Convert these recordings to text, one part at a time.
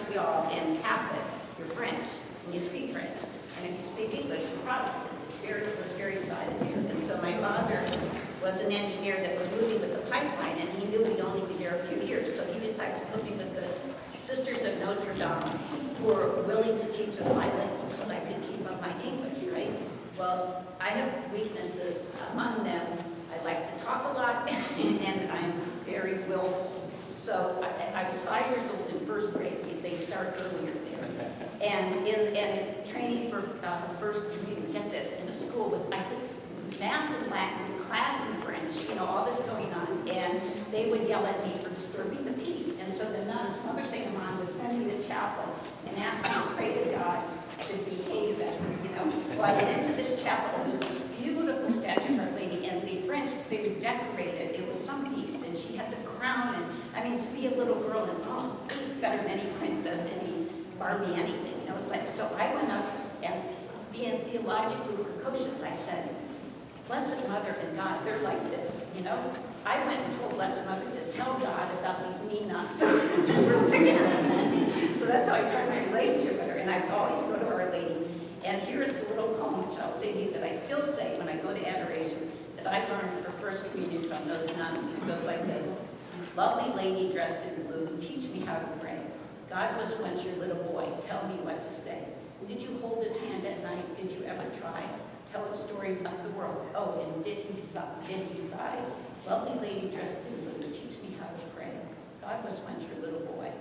Montreal and Catholic, you're French, and you speak French. And if you speak English, you're Protestant. It was very divided here. And so my father was an engineer that was moving with the pipeline, and he knew we'd only be there a few years, so he decided to put me with the Sisters of Notre Dame, who were willing to teach us bilingual so that I could keep up my English, right? Well, I have weaknesses. Among them, I like to talk a lot, and I'm very willful. So I was 5 years old in first grade. They start earlier there. And in training for first communion, get this, in a school with, I could, Mass in Latin, class in French, all this going on. And they would yell at me for disturbing the peace. And so the nuns, Mother St. Amand, would send me to chapel and ask me to pray to God to behave better, Well, I went into this chapel, and it was this beautiful statue of Our Lady, and the French, they would decorate it. It was some feast, and she had the crown, and I mean, to be a little girl, and it was better than any princess, any Barbie, anything. It's like, so I went up, and being theologically precocious, I said, Blessed Mother and God, they're like this, I went and told Blessed Mother to tell God about these mean nuts. So that's how I started my relationship with her, and I always go to Our Lady. And here's the little poem, which I'll say to you, that I still say when I go to adoration, that I learned for First Communion from those nuns, and it goes like this. Lovely lady dressed in blue, teach me how to pray. God was once your little boy, tell me what to say. Did you hold his hand at night? Did you ever try? Tell him stories of the world. Oh, and did he sigh? Lovely lady dressed in blue, teach me how to pray. God was once your little boy,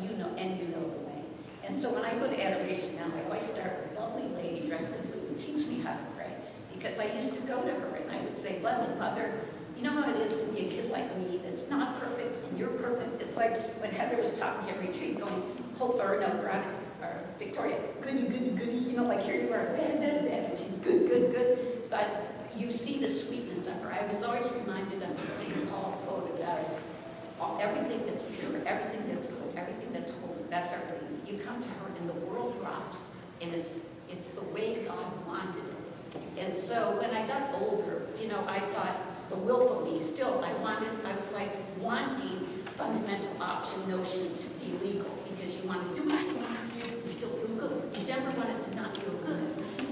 you know the way. And so when I go to adoration now, I always start with lovely lady dressed in blue, teach me how to pray. Because I used to go to her and I would say, Blessed Mother, you know how it is to be a kid like me that's not perfect and you're perfect. It's like when Heather was talking at retreat going, Veronica, or Victoria, goody, goody, goody, like here you are, and she's good. But you see the sweetness of her. I was always reminded of the St. Paul quote about everything that's pure, everything that's good, everything that's holy, that's Our Lady. You come to her and the world drops, and it's the way God wanted it. And so when I got older, I thought the willful me, still I was like wanting fundamental option notion to be legal, because you want to do what you want to do, you still feel good. You never want it to not feel good.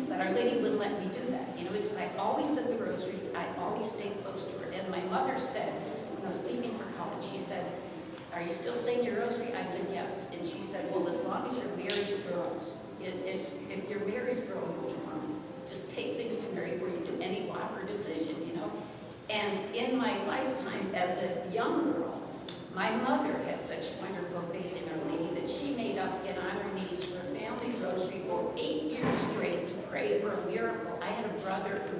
But Our Lady wouldn't let me do that. Because I always said the rosary, I always stayed close to her. And my mother said, when I was leaving for college, she said, are you still saying your rosary? I said, yes. And she said, well, as long as you're Mary's girls, if you're Mary's girl, you'll be fine. Just take things to Mary before you do any whopper decision, And in my lifetime as a young girl, my mother had such wonderful faith in Our Lady that she made us get on our knees for a family rosary for 8 years straight to pray for a miracle. I had a brother who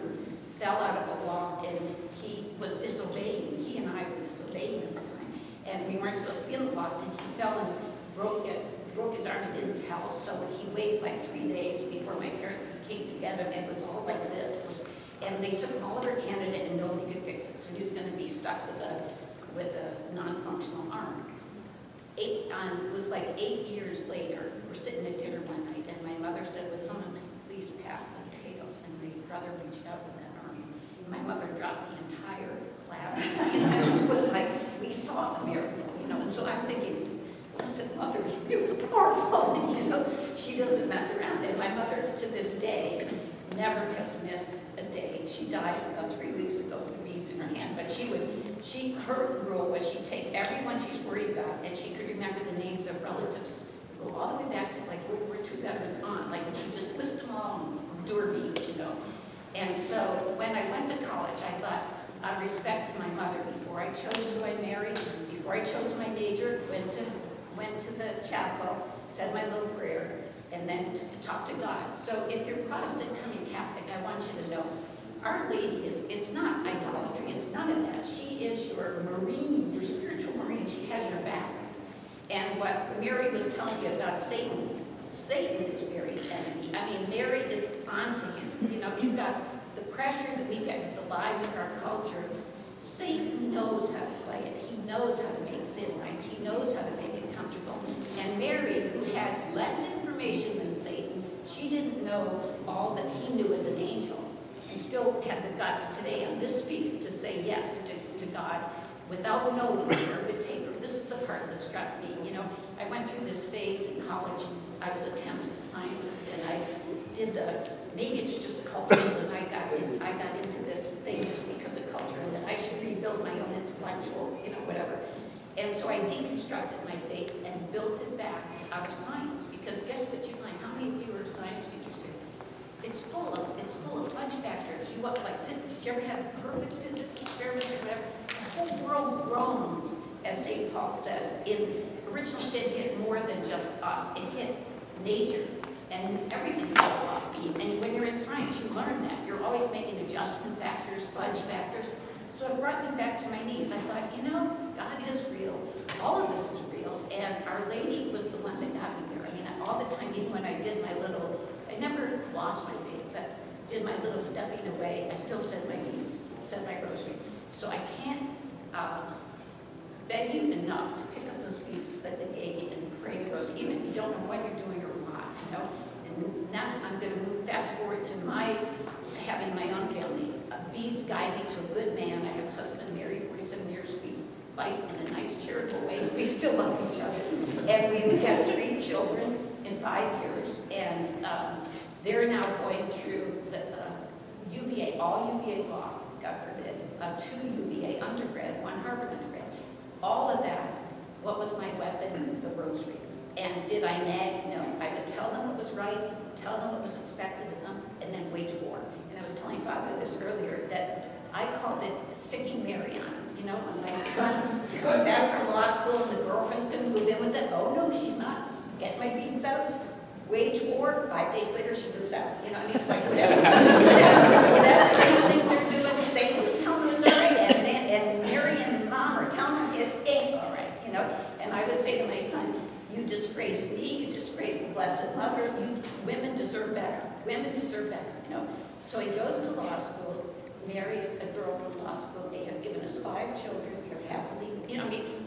fell out of a loft and he was disobeying. He and I were disobeying at the time. And we weren't supposed to be in the loft, and he fell and broke his arm and didn't tell. So he waited like 3 days before my parents came together, and it was all like this. And they took all of our candidate and nobody could fix it. So he was going to be stuck with a non-functional arm. It was like 8 years later, we're sitting at dinner one night, and my mother said, would someone please pass the potatoes? And my brother reached out with that arm. And my mother dropped the entire clap. It was like, we saw a miracle, And so I'm thinking, Blessed Mother is really powerful, She doesn't mess around. And my mother, to this day, never has missed a day. She died about 3 weeks ago with the beads in her hand, but her rule was she'd take everyone she's worried about, and she could remember the names of relatives, go all the way back to like World War II veterans on, like, and she'd just list them all and do her beads, And so when I went to college, I thought, out of respect to my mother, before I chose who I married, before I chose my major, went to the chapel, said my little prayer, and then talk to God. So if you're Protestant coming Catholic, I want you to know, Our Lady it's not idolatry, it's none of that. She is your marine, your spiritual marine. She has your back. And what Mary was telling you about Satan is Mary's enemy. I mean, Mary is onto him. You've got the pressure that we get with the lies of our culture. Satan knows how to play it. He knows how to make sin nice. He knows how to make it comfortable. And Mary, who had less information than Satan, she didn't know all that he knew as an angel, and still had the guts today on this feast to say yes to God without knowing where it would take her. This is the part that struck me, I went through this phase in college. I was a chemist, a scientist, and I did maybe it's just culture, and I got into this thing just because of culture, and that I should rebuild my own intellectual, whatever. And so I deconstructed my faith and built it back out of science, because guess what you find? How many of you are science teachers here? It's full of fudge factors. You want like physics? Did you ever have perfect physics experiments or whatever? The whole world groans, as St. Paul says. Original sin hit more than just us. It hit nature, and everything's off beat. And when you're in science, you learn that. You're always making adjustment factors, fudge factors. So it brought me back to my knees. I thought, God is real. All of this is real. And Our Lady was the one that got me there. I mean, all the time, even when I did I never lost my faith, but did my little stepping away, I still said my beads, said my rosary. So I can't beg you enough to pick up those beads that they gave you and pray the rosary, even if you don't know what you're doing or what, And now I'm going to move fast forward to having my own family. Beads guide me to a good man. I have a husband married 47 years. We fight in a nice charitable way. We still love each other. And we've had 3 children in 5 years. And they're now going through the UVA, all UVA law, God forbid, 2 UVA undergrad, 1 Harvard undergrad. All of that, what was my weapon? The rosary. And did I nag? No. I would tell them what was right, tell them what was expected of them, and then wage war. And I was telling Father this earlier, that I called it sicking Mary on him. When my son is coming back from law school and the girlfriend's going to move in with it, oh no, she's not. Get my beads out. Wage war. 5 days later, she moves out. It's like whatever. Whatever you think they're doing, Satan was telling them it's all right, and Mary and Mom are telling them it ain't all right. And I would say to my son, you disgrace me, you disgrace the Blessed Mother, you women deserve better. Women deserve better, So he goes to law school, marries a girl from law school. They have given us 5 children. They're happily,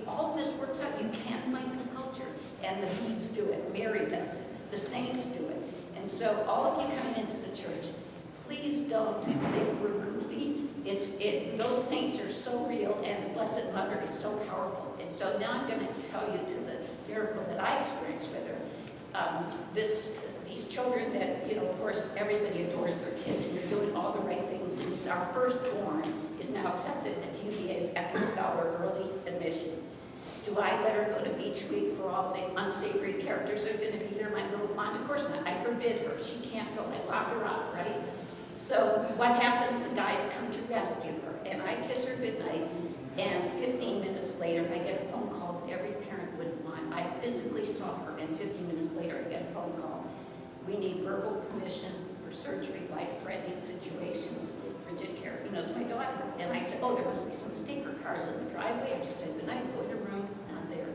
all of this works out. You can't fight the culture, and the beads do it. Mary does it. The saints do it. And so all of you coming into the church, please don't think we're goofy. Those saints are so real, and the Blessed Mother is so powerful. And so now I'm going to tell you to the miracle that I experienced with her. These children that, of course, everybody adores their kids, and you're doing all the right things. And our firstborn is now accepted at UVA's Epic Scholar early admission. Do I let her go to Beach Week for all the unsavory characters that are going to be there? My little blonde, of course not. I forbid her. She can't go. I lock her up, right? So what happens? The guys come to rescue her, and I kiss her goodnight. And 15 minutes later, I get a phone call that every parent would want. I physically saw her, and 15 minutes later, I get a phone call. We need verbal permission for surgery, life-threatening situations, Bridget care. It's my daughter. And I said, oh, there must be some mistake. Her car's in the driveway. I just said, good night, go to your room. Not there.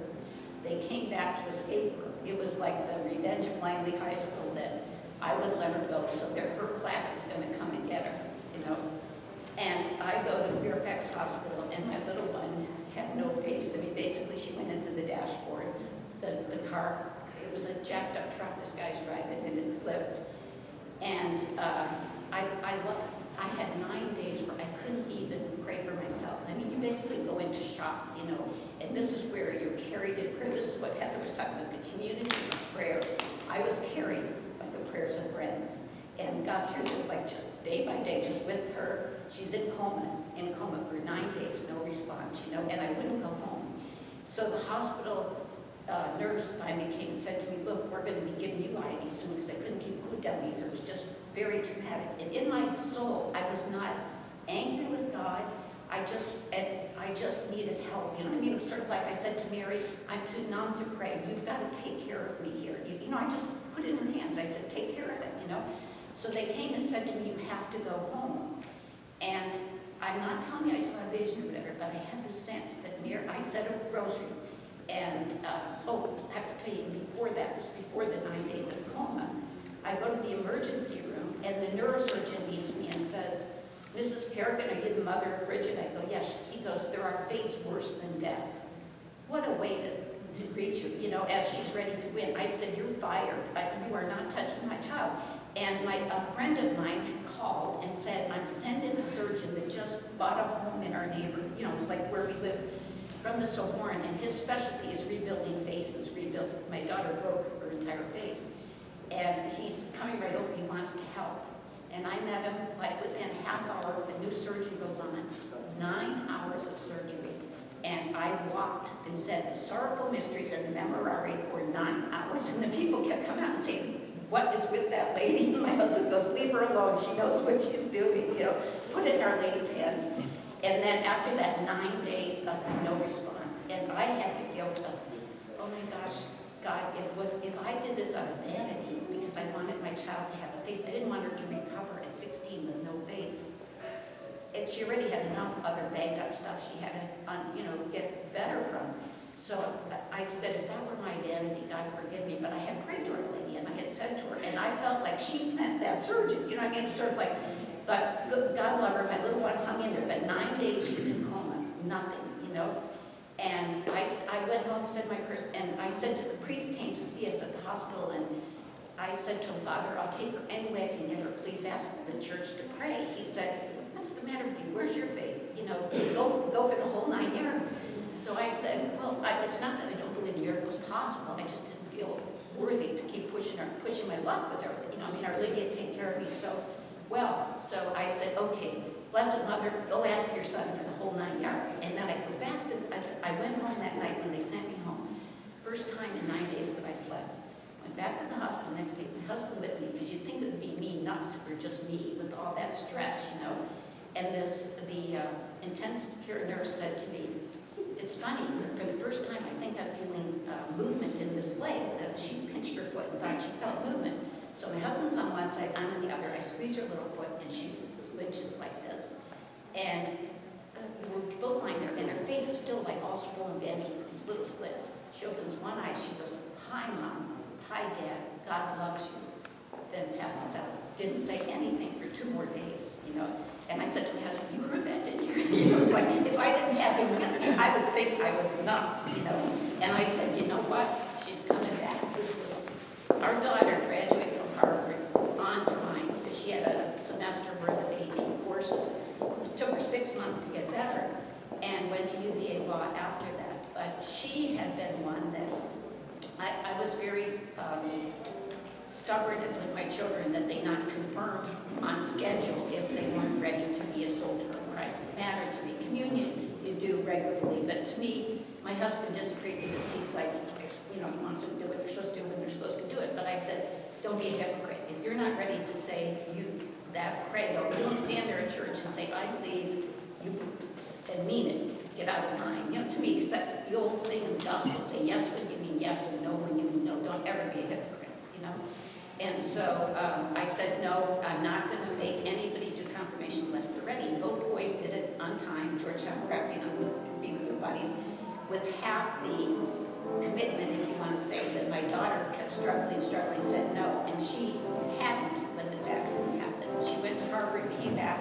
They came back to escape her. It was like the revenge of Langley High School that I wouldn't let her go, so her class is going to come and get her, And I go to Fairfax Hospital, and my little one had no face. I mean, basically, she went into the dashboard. The car, it was a jacked-up truck this guy's driving, and it flipped. And I had 9 days where I couldn't even pray for myself. I mean, you basically go into shock, and this is where you're carried in prayer. This is what Heather was talking about, the community of prayer. I was carried by the prayers of friends, and got through this just day by day, just with her. She's in coma for 9 days, no response, and I wouldn't go home. So the hospital nurse finally came and said to me, look, we're going to be giving you IV soon, because I couldn't keep food down either. It was just very traumatic. And in my soul, I was not angry with God. I just needed help. It was sort of like I said to Mary, I'm too numb to pray. You've got to take care of me here. I just put it in her hands. I said, take care of it, So they came and said to me, you have to go home. And I'm not telling you I saw a vision or whatever, but I had the sense that I said a rosary. And, I have to tell you, before that, this is before the 9 days of coma, I go to the emergency room, and the neurosurgeon meets me and says, Mrs. Kerrigan, are you the mother of Bridget? I go, yes. He goes, there are fates worse than death. What a way to greet you, as she's ready to win. I said, you're fired. You are not touching my child. And a friend of mine called and said, I'm sending a surgeon that just bought a home in our neighborhood. It's like where we live. from the Sorbonne, and his specialty is rebuilding faces. My daughter broke her entire face. And he's coming right over, he wants to help. And I met him, like within a half hour, a new surgery goes on. 9 hours of surgery. And I walked and said, the sorrowful mysteries and the memorare for 9 hours. And the people kept coming out and saying, what is with that lady? And my husband goes, leave her alone, she knows what she's doing, put it in Our Lady's hands. And then after that 9 days of no response, and I had the guilt of, oh my gosh, God, if I did this out of vanity, because I wanted my child to have a face, I didn't want her to recover at 16 with no face. And she already had enough other banged up stuff she had to, get better from. So I said, if that were my vanity, God forgive me, but I had prayed to Our Lady, and I had said to her, and I felt like she sent that surgeon, sort of like, but God love her, my little one hung in there, but 9 days she's in coma, nothing, And I went home, said my prayers, and I said to the priest came to see us at the hospital, and I said to him, Father, I'll take her any way I can get her. Please ask the church to pray. He said, what's the matter with you? Where's your faith? Go for the whole 9 yards. So I said, well, it's not that I don't believe miracles possible. I just didn't feel worthy to keep pushing my luck with her. Our Lady had taken care of me so well. So I said, okay, Blessed Mother, go ask your son for the whole 9 yards. And then I go back, I went home that night when they sent me home. First time in 9 days that I slept. Went back to the hospital the next day, my husband with me, because you'd think it would be me nuts or just me with all that stress, And the intensive care nurse said to me, it's funny, but for the first time I think I'm feeling movement in this leg. She pinched her foot and thought she felt movement. So my husband's on one side, I'm on the other. I squeeze her little foot and she flinches like this. And we're both lying there, and her face is still like all swollen, bandaged with these little slits. She opens one eye, she goes, hi, Mom. Hi, Dad. God loves you. Then passes out. Didn't say anything for 2 more days, And I said to my husband, you heard that, didn't you? It was like, if I didn't have him with me, I would think I was nuts, And I said, you know what? She's coming back. Our daughter graduated from Harvard on time. She had a semester worth of 18 courses. It took her 6 months to get better, and went to UVA Law after that. But she had been one that I was very stubborn with my children that they not confirm on schedule if they weren't ready to be a soldier of Christ. It mattered to me. Communion you do regularly, but to me, my husband disagreed because he's like, he wants them to do what they're supposed to do when they're supposed to do it. But I said, don't be a hypocrite. If you're not ready to say that credo, don't stand there at church and say, I believe you, and mean it. Get out of line. To me, because the old thing in the gospel, say yes when you mean yes and no when you mean no. Don't ever be a hypocrite, And so I said, no, I'm not going to make anybody do confirmation unless they're ready. Both boys did it on time. Georgetown Prep, be with your buddies, with half the commitment, if you want to say, that my daughter kept struggling, said no, and she hadn't when this accident happened. She went to Harvard, came back,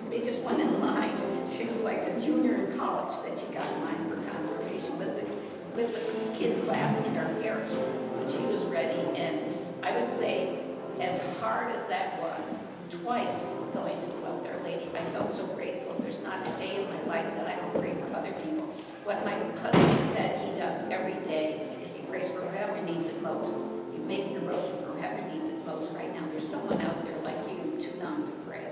the biggest one in line. She was like a junior in college that she got in line for confirmation with the kid class in her hair when she was ready. And I would say, as hard as that was, twice going to the Welfare Lady, I felt so grateful. There's not a day in my life that I don't pray for other people. What my husband said he does every day is he prays for whoever needs it most. You make your rosary for whoever needs it most right now. There's someone out there like you, too numb to pray,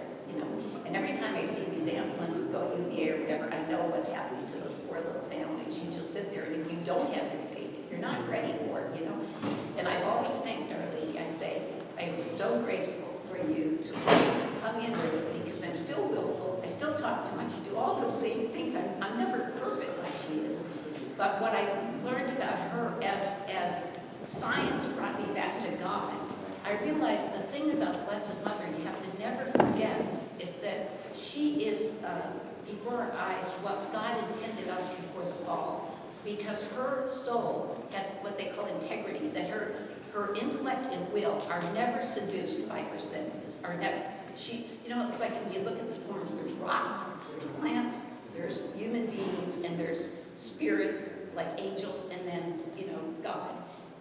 And every time I see these ambulances go UVA or whatever, I know what's happening to those poor little families. You just sit there, and if you don't have your faith, if you're not ready for it, And I've always thanked Our Lady. I say, I am so grateful for you to hung in there with me, because I'm still willful. I still talk too much. You do all those same things. I'm never perfect like she is. But what I learned about her as science brought me back to God, I realized the thing about Blessed Mother you have to never forget is that she is, before our eyes, what God intended us before the fall. Because her soul has what they call integrity, that her intellect and will are never seduced by her senses, are never, it's like when you look at the forms, there's rocks, there's plants, there's human beings, and there's spirits like angels, and then, God.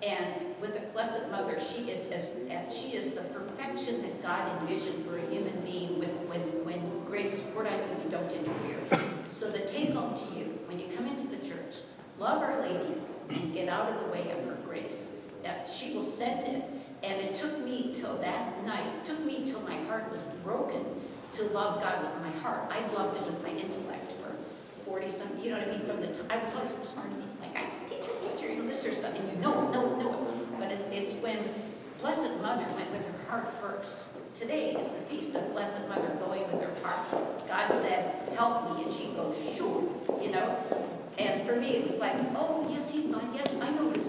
And with the Blessed Mother, she is the perfection that God envisioned for a human being when grace is poured out, you don't interfere. So the take home to you, when you come into the church, love Our Lady and get out of the way of her grace. That she will send it. And it took me till that night, it took me till my heart was broken to love God with my heart. I loved it with my intellect for 40-something, you know what I mean? I was always so smart, like, teacher, you know, this sort of stuff, and you know it. But it's when Blessed Mother went with her heart first. Today is the feast of Blessed Mother going with her heart. God said, help me, and she goes, sure, you know? And for me, it was like, oh, yes, he's God, yes, I know this,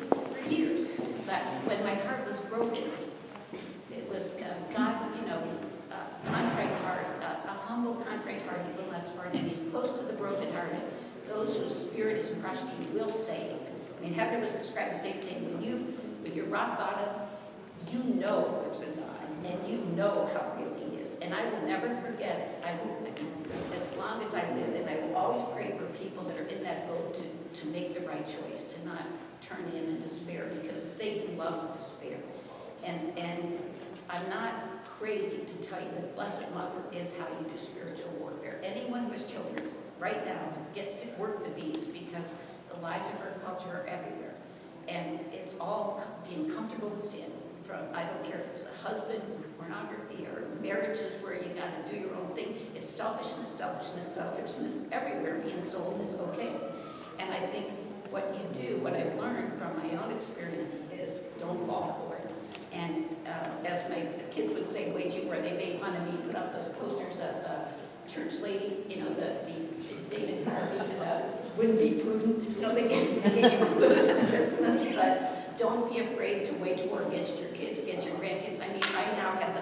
for years. But when my heart was broken, it was God, you know, contrite heart, a humble, contrite heart, he will not spurn, and he's close to the brokenhearted. Those whose spirit is crushed, he will save. I mean, Heather was describing the same thing. When you're rock bottom, you know there's a God, and you know how real he is. And I will never forget it. I will, as long as I live, and I will always pray for people that are in that boat to make the right choice, to not turn in despair, because Satan loves despair. And I'm not crazy to tell you that Blessed Mother is how you do spiritual warfare. Anyone who has children, right now, work the beads, because the lies of our culture are everywhere. And it's all being comfortable with sin. I don't care if it's a husband, pornography, or marriages where you got to do your own thing. It's selfishness everywhere. Being sold is okay. And I think what you do, what I've learned from my own experience is don't fall for it. And as my kids would say, where they made fun of me, put up those posters of church lady, you know, the David Harvey wouldn't be prudent. You know, they gave you books for Christmas, but don't be afraid to wage war against your kids, against your grandkids. I mean, I now have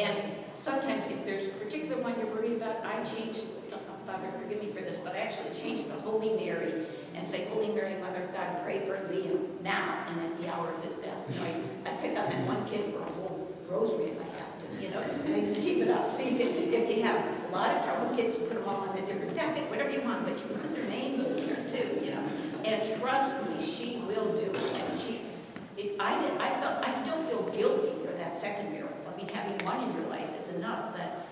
and sometimes if there's a particular one you're worried about, I change, Father, forgive me for this, but I actually change the Holy Mary and say, Holy Mary, Mother of God, pray for Liam now and at the hour of his death. You know, I pick up that one kid for a whole rosary if I have to, you know, and I just keep it up. So you can, if you have a lot of trouble kids, put them all on a different deck, whatever you want, but you can put their names in there too, you know. And trust me, she will do it. And I still feel guilty for that second miracle. I mean, having one in your life is enough. That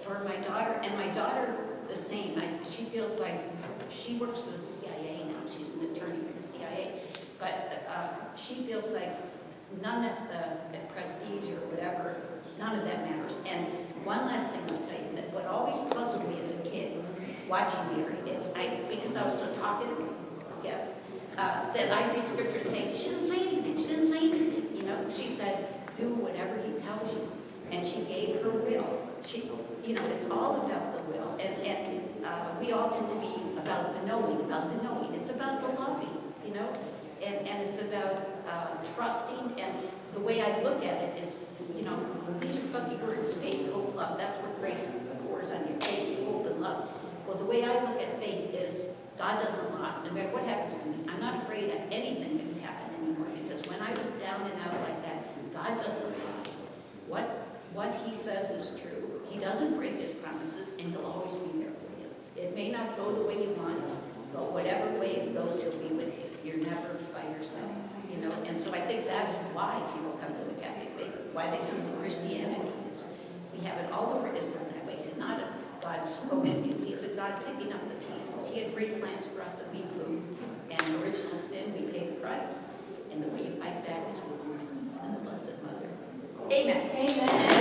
for my daughter, and my daughter the same. She feels like she works for the CIA now. She's an attorney for the CIA, but she feels like none of the prestige or whatever, none of that matters. And one last thing I'll tell you, that what always puzzled me as a kid watching Mary is because I was so talkative, I guess. That I read scripture and say, she didn't say anything, you know. She said, do whatever he tells you. And she gave her will. You know, it's all about the will. And we all tend to be about the knowing. It's about the loving, you know. And it's about trusting. And the way I look at it is, you know, these are fuzzy words, faith, hope, love. That's what grace pours on you, faith, hope, and love. Well, the way I look at faith is, God doesn't lie. No matter what happens to me, I'm not afraid of anything that can happen anymore. Because when I was down and out like that, God doesn't lie. What he says is true. He doesn't break his promises, and he'll always be there for you. It may not go the way you want, but whatever way it goes, he'll be with you. You're never by yourself, you know. And so I think that is why people come to the Catholic faith, why they come to Christianity. We have it all over Islam that way. He's not a God spoken to. He's a God picking up the pieces. He had great plans for us that we blew. And original sin, we paid the price. And the way you fight back is with the and the Blessed Mother. Amen. Amen.